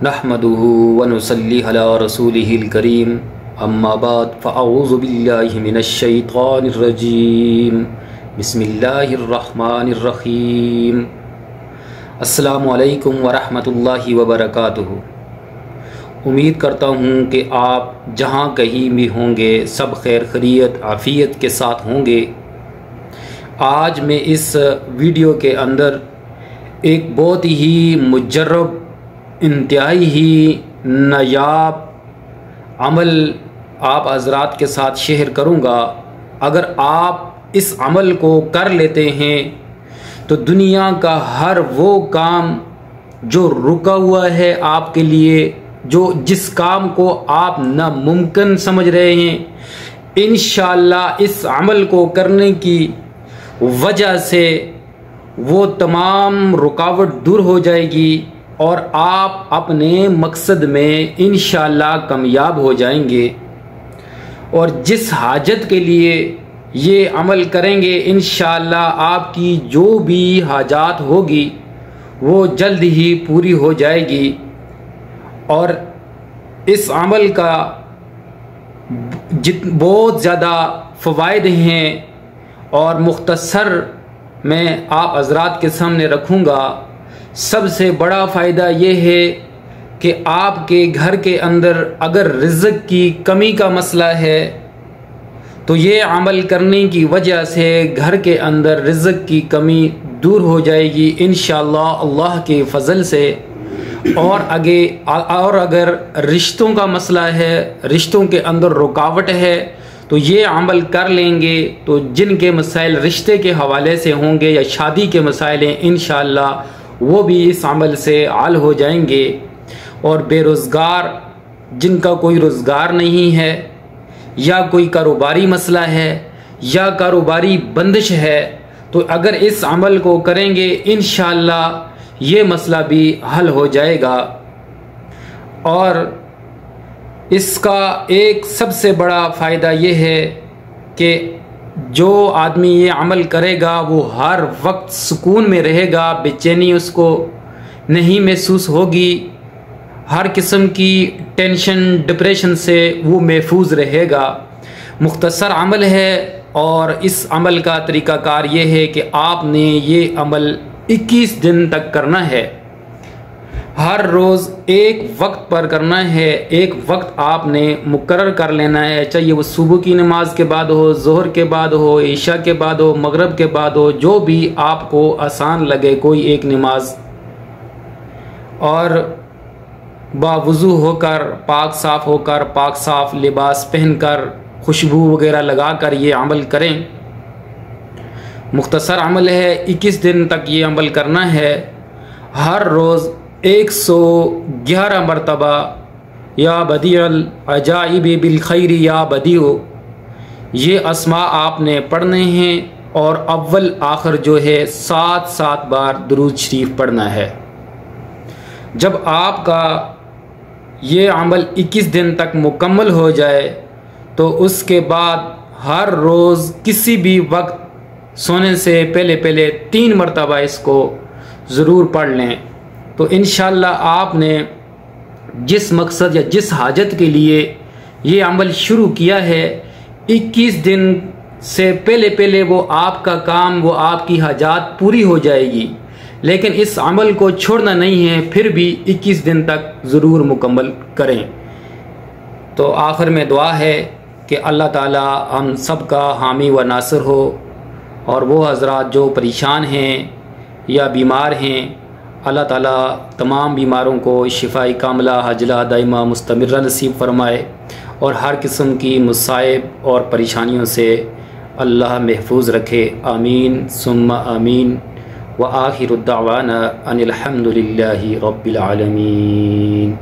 नहमदुहु व नुसल्ली अला रसूलिहिल करीम अम्मा बाद फ़अऊज़ु बिल्लाहि मिनश्शैतानिर रजीम बिस्मिल्लाहिर रहमानिर रहीम। अस्सलामु अलैकुम व रहमतुल्लाहि व बरकातुहू। उम्मीद करता हूँ कि आप जहाँ कहीं भी होंगे सब खैर खैरियत आफ़ियत के साथ होंगे। आज मैं इस वीडियो के अंदर एक बहुत ही मुजर्रब, इंतहाई ही नायाब अमल आप हज़रात के साथ शेयर करूँगा। अगर आप इस अमल को कर लेते हैं तो दुनिया का हर वो काम जो रुका हुआ है आपके लिए, जिस काम को आप नामुमकिन समझ रहे हैं, इंशाअल्लाह इस अमल को करने की वजह से वो तमाम रुकावट दूर हो जाएगी और आप अपने मकसद में इंशाअल्लाह कामयाब हो जाएंगे। और जिस हाजत के लिए ये अमल करेंगे इंशाअल्लाह आपकी जो भी हाजात होगी वो जल्द ही पूरी हो जाएगी। और इस अमल का बहुत ज़्यादा फ़वाइद हैं और मुख्तसर मैं आप हज़रात के सामने रखूँगा। सबसे बड़ा फ़ायदा ये है कि आपके घर के अंदर अगर रिज़्क़ की कमी का मसला है तो ये अमल करने की वजह से घर के अंदर रिज़्क़ की कमी दूर हो जाएगी इंशाअल्लाह अल्लाह के फ़ज़ल से। और अगर रिश्तों का मसला है, रिश्तों के अंदर रुकावट है, तो ये अमल कर लेंगे तो जिनके मसाइल रिश्ते के हवाले से होंगे या शादी के मसाइल हैं इंशाअल्लाह वो भी इस अमल से हल हो जाएंगे। और बेरोज़गार, जिनका कोई रोज़गार नहीं है या कोई कारोबारी मसला है या कारोबारी बंदिश है, तो अगर इस अमल को करेंगे इंशाअल्लाह ये मसला भी हल हो जाएगा। और इसका एक सबसे बड़ा फ़ायदा ये है कि जो आदमी ये अमल करेगा वो हर वक्त सुकून में रहेगा, बेचैनी उसको नहीं महसूस होगी, हर किस्म की टेंशन डिप्रेशन से वो महफूज रहेगा। मुख्तसर अमल है और इस अमल का तरीक़ाकार ये है कि आपने ये अमल 21 दिन तक करना है। हर रोज़ एक वक्त पर करना है, एक वक्त आपने मुकर्रर कर लेना है, चाहे वो सुबह की नमाज के बाद हो, ज़ोहर के बाद हो, ईशा के बाद हो, मगरिब के बाद हो, जो भी आपको आसान लगे कोई एक नमाज। और बावुज़ू होकर, पाक साफ़ होकर, पाक साफ़ लिबास पहनकर, खुशबू वगैरह लगाकर ये अमल करें। मुख्तसर अमल है, 21 दिन तक ये अमल करना है। हर रोज़ 111 मरतबा या बदीअल अजाइब बिल खैरी या बदीओ ये अस्मा आपने पढ़ने हैं। और अव्वल आखिर जो है 7 बार दुरूद शरीफ पढ़ना है। जब आपका ये अमल 21 दिन तक मुकम्मल हो जाए तो उसके बाद हर रोज़ किसी भी वक्त सोने से पहले 3 मरतबा इसको ज़रूर पढ़ लें। तो इंशाअल्लाह आपने जिस मकसद या जिस हाजत के लिए ये अमल शुरू किया है, 21 दिन से पहले वो आपका काम, वो आपकी हाजात पूरी हो जाएगी। लेकिन इस अमल को छोड़ना नहीं है, फिर भी 21 दिन तक ज़रूर मुकम्मल करें। तो आखिर में दुआ है कि अल्लाह ताला हम सब का हामी व नासिर हो। और वो हज़रात जो परेशान हैं या बीमार हैं, अल्लाह ताला तमाम बीमारों को शिफाई कामला हजला दाइमा मुस्तमिर नसीब फरमाए और हर किस्म की मुसाइब और परेशानियों से अल्लाह महफूज रखे। आमीन सुम्मा आमीन। व आखिरु दावाना अनिल हम्दुलिल्लाहि रब्बिल आलमीन।